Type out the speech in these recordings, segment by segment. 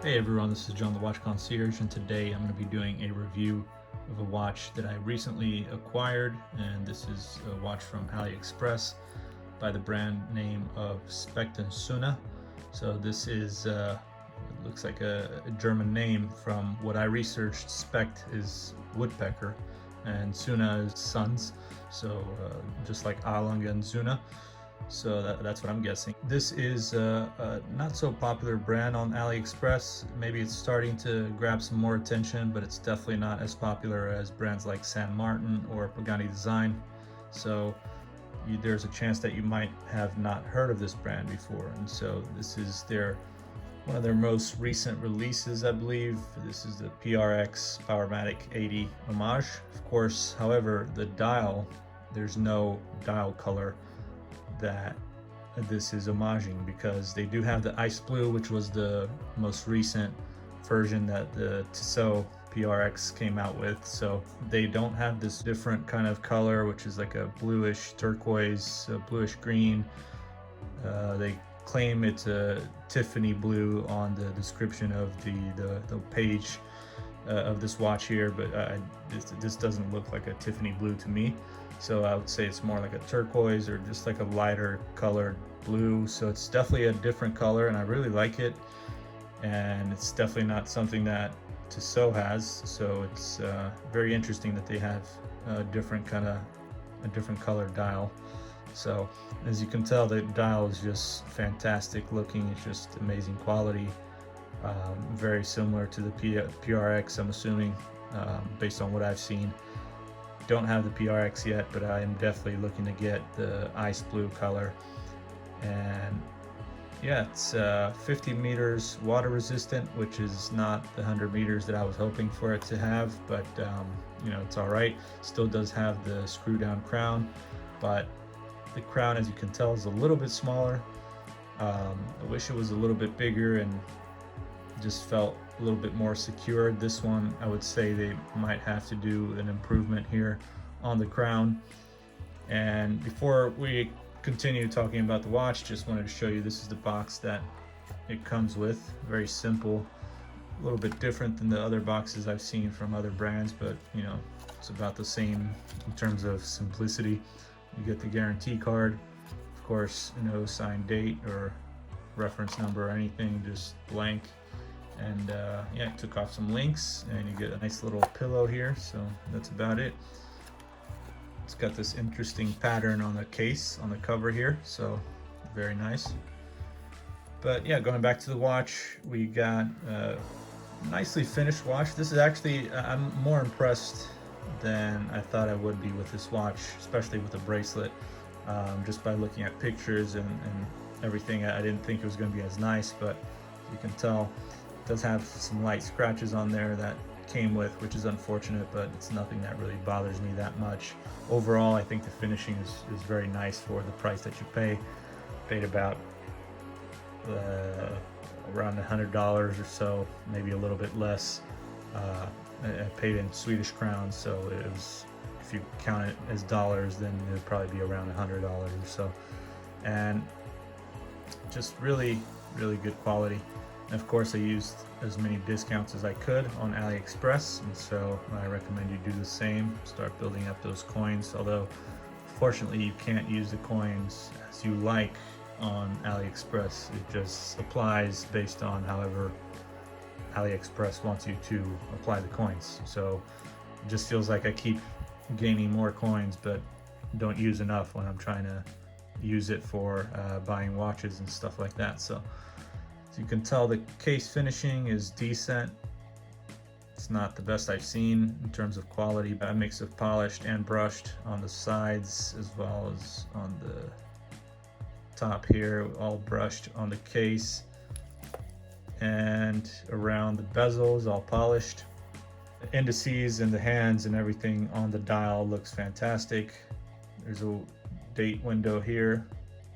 Hey everyone, this is John the Watch Concierge, and today I'm going to be doing a review of a watch that I recently acquired, and this is a watch from AliExpress by the brand name of Specht Sohne. So this is, it looks like a German name. From what I researched, Specht is woodpecker and Sohne is sons, so just like Alang and Sohne. So that's what I'm guessing. This is a not so popular brand on AliExpress. Maybe it's starting to grab some more attention, but it's definitely not as popular as brands like San Martin or Pagani Design. So there's a chance that you might have not heard of this brand before. And so this is one of their most recent releases, I believe. This is the PRX Powermatic 80 Homage. Of course, however, the dial, there's no dial color that this is homaging, because they do have the ice blue, which was the most recent version that the Tissot PRX came out with. So they don't have this different kind of color, which is like a bluish turquoise, a bluish green. They claim it's a Tiffany blue on the description of the page of this watch here, but this doesn't look like a Tiffany blue to me. So I would say it's more like a turquoise or just like a lighter colored blue. So it's definitely a different color, and I really like it. And it's definitely not something that Tissot has. So it's very interesting that they have a different colored dial. So as you can tell, the dial is just fantastic looking. It's just amazing quality. Very similar to the PRX, I'm assuming, based on what I've seen. Don't have the PRX yet, but I am definitely looking to get the ice blue color. And yeah, it's 50 meters water resistant, which is not the 100 meters that I was hoping for it to have, but you know, it's all right. Still does have the screw down crown, but the crown, as you can tell, is a little bit smaller. I wish it was a little bit bigger and just felt a little bit more secure. This one, I would say they might have to do an improvement here on the crown. And before we continue talking about the watch, just wanted to show you, this is the box that it comes with. Very simple, a little bit different than the other boxes I've seen from other brands, but you know, it's about the same in terms of simplicity. You get the guarantee card, of course, no signed date or reference number or anything, just blank. And yeah, took off some links, and you get a nice little pillow here. So that's about it. It's got this interesting pattern on the case, on the cover here, so very nice. But yeah, going back to the watch, we got a nicely finished watch. This is actually, I'm more impressed than I thought I would be with this watch, especially with the bracelet. Just by looking at pictures and everything, I didn't think it was going to be as nice, but you can tell it does have some light scratches on there that came with, which is unfortunate, but it's nothing that really bothers me that much. Overall, I think the finishing is very nice for the price that you pay. Paid about around $100 or so, maybe a little bit less. I paid in Swedish crowns, so it was, if you count it as dollars, then it would probably be around $100 or so. And just really good quality. And of course, I used as many discounts as I could on AliExpress, and so I recommend you do the same. Start building up those coins, although fortunately you can't use the coins as you like on AliExpress. It just applies based on however AliExpress wants you to apply the coins. So it just feels like I keep gaining more coins, but don't use enough when I'm trying to use it for buying watches and stuff like that. So you can tell the case finishing is decent. It's not the best I've seen in terms of quality, but a mix of polished and brushed on the sides as well as on the top here, all brushed on the case, and around the bezels all polished. The indices and the hands and everything on the dial looks fantastic. There's a date window here,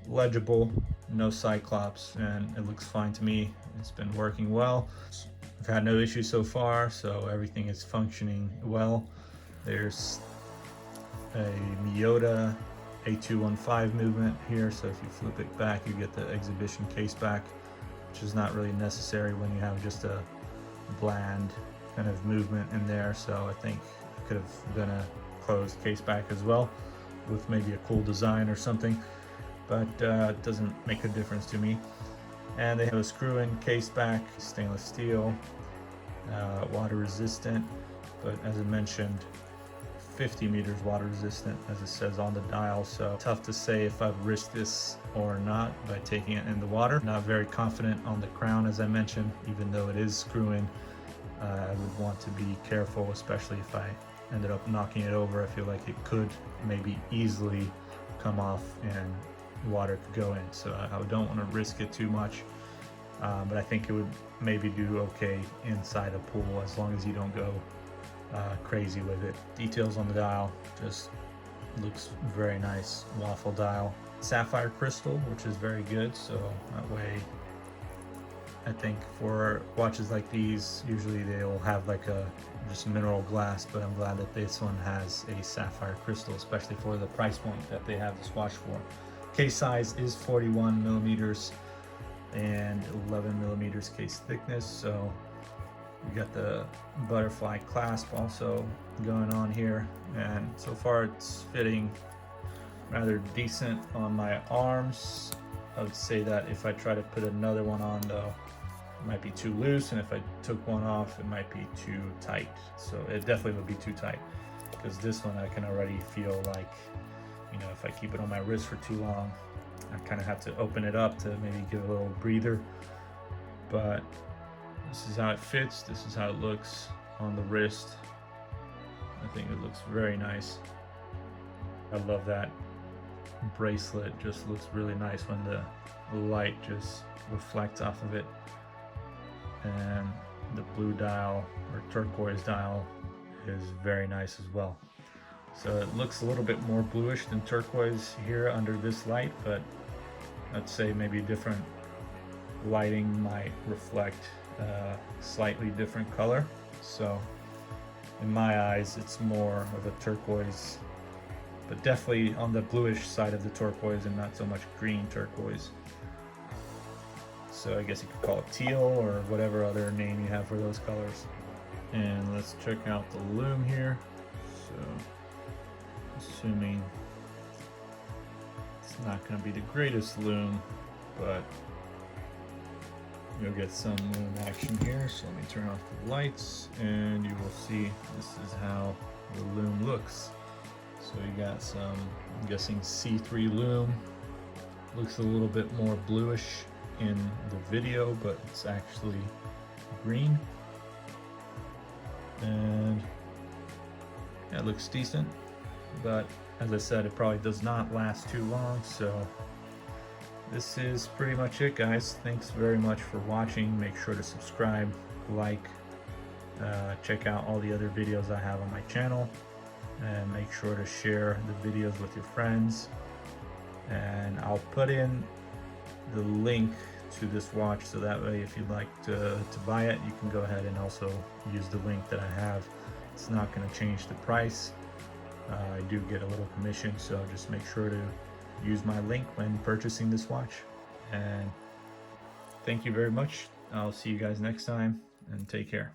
legible, no cyclops, and it looks fine to me. It's been working well. I've had no issues so far, so everything is functioning well. There's a Miyota A215 movement here, so if you flip it back, you get the exhibition case back. which is not really necessary when you have just a bland kind of movement in there. So I think it could have been a closed case back as well, with maybe a cool design or something, but it doesn't make a difference to me. And they have a screw-in case back, stainless steel, water resistant, but as I mentioned, 50 meters water resistant, as it says on the dial. So tough to say if I've risked this or not by taking it in the water. Not very confident on the crown, as I mentioned, even though it is screw-in. I would want to be careful, especially if I ended up knocking it over. I feel like it could maybe easily come off and water could go in, so I don't want to risk it too much. But I think it would maybe do okay inside a pool, as long as you don't go crazy with it. Details on the dial, just looks very nice. Waffle dial, sapphire crystal, which is very good, so that way I think for watches like these, usually they'll have like a just mineral glass, but I'm glad that this one has a sapphire crystal, especially for the price point that they have this watch for. Case size is 41 millimeters and 11 millimeters case thickness. So you got the butterfly clasp also going on here, and so far it's fitting rather decent on my arms. I would say that if I try to put another one on though, it might be too loose, and if I took one off it might be too tight. So it definitely would be too tight, because this one I can already feel like, you know, if I keep it on my wrist for too long, I kind of have to open it up to maybe give it a little breather. But this is how it fits, this is how it looks on the wrist. I think it looks very nice. I love that bracelet, just looks really nice when the light just reflects off of it. And the blue dial or turquoise dial is very nice as well. So it looks a little bit more bluish than turquoise here under this light, but I'd say maybe different lighting might reflect a slightly different color. So in my eyes it's more of a turquoise, but definitely on the bluish side of the turquoise and not so much green turquoise. So I guess you could call it teal or whatever other name you have for those colors. And let's check out the lume here. So assuming it's not going to be the greatest lume, but you'll get some lume action here. So let me turn off the lights and you will see this is how the lume looks. So you got some, I'm guessing C3 lume. Looks a little bit more bluish in the video, but it's actually green. And yeah, it looks decent, but as I said, it probably does not last too long. So this is pretty much it, guys. Thanks very much for watching. Make sure to subscribe, like, check out all the other videos I have on my channel, and make sure to share the videos with your friends. And I'll put in the link to this watch, so that way if you'd like to buy it, you can go ahead and also use the link that I have. It's not going to change the price. I do get a little commission, so just make sure to use my link when purchasing this watch. And thank you very much. I'll see you guys next time, and take care.